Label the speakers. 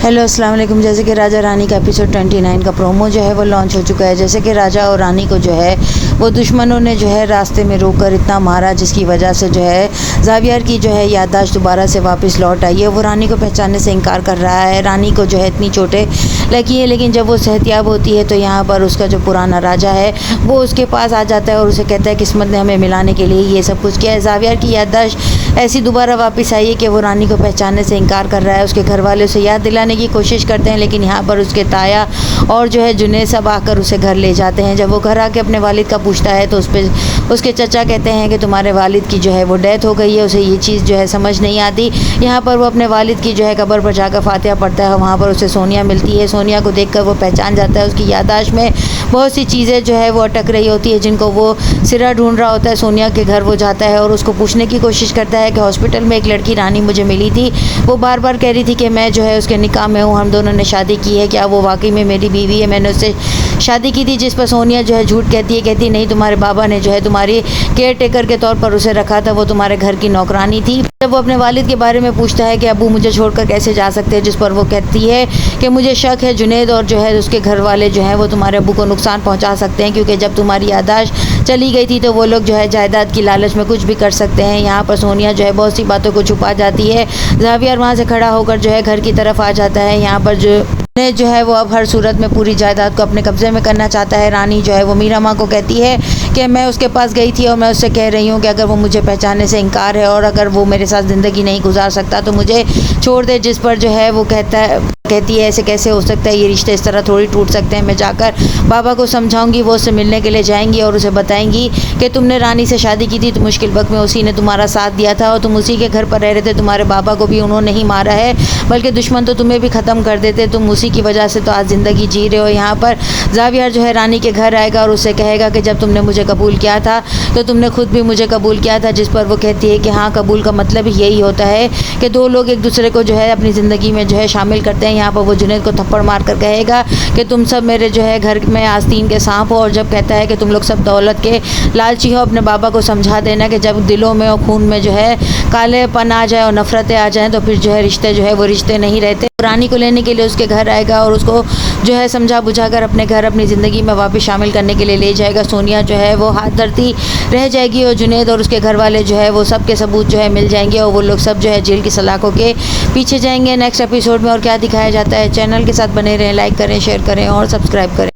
Speaker 1: Hello अस्सलाम वालेकुम। जैसे कि राजा रानी का एपिसोड 29 का प्रोमो जो है वो लॉन्च हो चुका है। जैसे कि राजा और रानी को जो है वो दुश्मनों ने जो है रास्ते में रोककर इतना मारा जिसकी वजह से जो है ज़ावियर की जो है याददाश्त दोबारा से वापस लौट आई है। वो रानी को पहचानने से इनकार कर रहा है। रानी को जो है इतनी चोटें लगी है, लेकिन जब वो सेहतियाब होती है तो यहाँ पर उसका जो पुराना राजा है वो उसके पास आ जाता है और उसे कहता है किस्मत ने हमें मिलाने के लिए ये सब कुछ किया है। ज़ावियर की याददाश्त ऐसी दोबारा वापस आई है कि वो रानी को पहचानने से इनकार कर रहा है। उसके घर वाले उसे याद दिलाने की कोशिश करते हैं, लेकिन यहाँ पर उसके ताया और जो है जुनैद सब आकर उसे घर ले जाते हैं। जब वो घर आके अपने वालिद का पूछता है तो उस पर उसके चचा कहते हैं कि तुम्हारे वालिद की जो है वो डेथ हो गई है। उसे ये चीज़ जो है समझ नहीं आती। यहाँ पर वो अपने वालिद की जो है कब्र पर जाकर फातिहा पढ़ता है। वहाँ पर उसे सोनिया मिलती है। सोनिया को देखकर वो पहचान जाता है। उसकी याददाश्त में बहुत सी चीज़ें जो है वो अटक रही होती है जिनको वो सिरा ढूंढ रहा होता है। सोनिया के घर वो जाता है और उसको पूछने की कोशिश करता है कि हॉस्पिटल में एक लड़की रानी मुझे मिली थी, वो बार बार कह रही थी कि मैं जो है उसके निकाह में हूँ, हम दोनों ने शादी की है, क्या वो वाकई में मेरी बीवी है, मैंने उससे शादी की थी। जिस पर सोनिया जो है झूठ कहती है, कहती नहीं तुम्हारे बाबा ने जो है तुम्हारी केयर टेकर के तौर पर उसे रखा था, वो तुम्हारे घर की नौकरानी थी। जब वो अपने वालिद के बारे में पूछता है कि अबू मुझे छोड़कर कैसे जा सकते हैं, जिस पर वो कहती है कि मुझे शक है जुनैद और जो है उसके घर वाले जो है वो तुम्हारे अबू को नुकसान पहुंचा सकते हैं, क्योंकि जब तुम्हारी याददाश्त चली गई थी तो वो लोग जो है जायदाद की लालच में कुछ भी कर सकते हैं। यहाँ पर सोनिया जो है बहुत सी बातों को छुपा जाती है। ज़ावियर वहाँ से खड़ा होकर जो है घर की तरफ आ जाता है। यहाँ पर जो है वो अब हर सूरत में पूरी जायदाद को अपने कब्जे में करना चाहता है। रानी जो है वो मीरा माँ को कहती है कि मैं उसके पास गई थी और मैं उससे कह रही हूँ कि अगर वो मुझे पहचानने से इनकार है और अगर वो मेरे साथ ज़िंदगी नहीं गुजार सकता तो मुझे छोड़ दे। जिस पर जो है वो कहती है ऐसे कैसे हो सकता है, ये रिश्ते इस तरह थोड़ी टूट सकते हैं। मैं जाकर बाबा को समझाऊंगी, वो उससे मिलने के लिए जाएंगी और उसे बताएंगी कि तुमने रानी से शादी की थी तो मुश्किल वक्त में उसी ने तुम्हारा साथ दिया था और तुम उसी के घर पर रह रहे थे। तुम्हारे बाबा को भी उन्होंने नहीं मारा है, बल्कि दुश्मन तो तुम्हें भी ख़त्म कर देते। तुम उसी की वजह से तो आज ज़िंदगी जी रहे हो। यहाँ पर ज़ावियर जो है रानी के घर आएगा और उससे कहेगा कि जब तुमने मुझे कबूल किया था तो तुमने खुद भी मुझे कबूल किया था। जिस पर वो कहती है कि हाँ, कबूल का मतलब यही होता है कि दो लोग एक दूसरे को जो है अपनी ज़िंदगी में जो है शामिल करते हैं। यहाँ पर वो जुनैद को थप्पड़ मार कर कहेगा कि तुम सब मेरे जो है घर में आस्तीन के सांप हो। और जब कहता है कि तुम लोग सब दौलत के लालची हो, अपने बाबा को समझा देना कि जब दिलों में और खून में जो है कालेपन आ जाए और नफरतें आ जाएं तो फिर जो है रिश्ते जो है वो रिश्ते नहीं रहते। रानी को लेने के लिए उसके घर आएगा और उसको जो है समझा बुझाकर अपने घर अपनी ज़िंदगी में वापस शामिल करने के लिए ले जाएगा। सोनिया जो है वो हाथ धरती रह जाएगी और जुनैद और उसके घर वाले जो है वो सब के सबूत जो है मिल जाएंगे और वो लोग सब जो है जेल की सलाखों के पीछे जाएंगे। नेक्स्ट एपिसोड में और क्या दिखाया जाता है, चैनल के साथ बने रहें, लाइक करें, शेयर करें और सब्सक्राइब करें।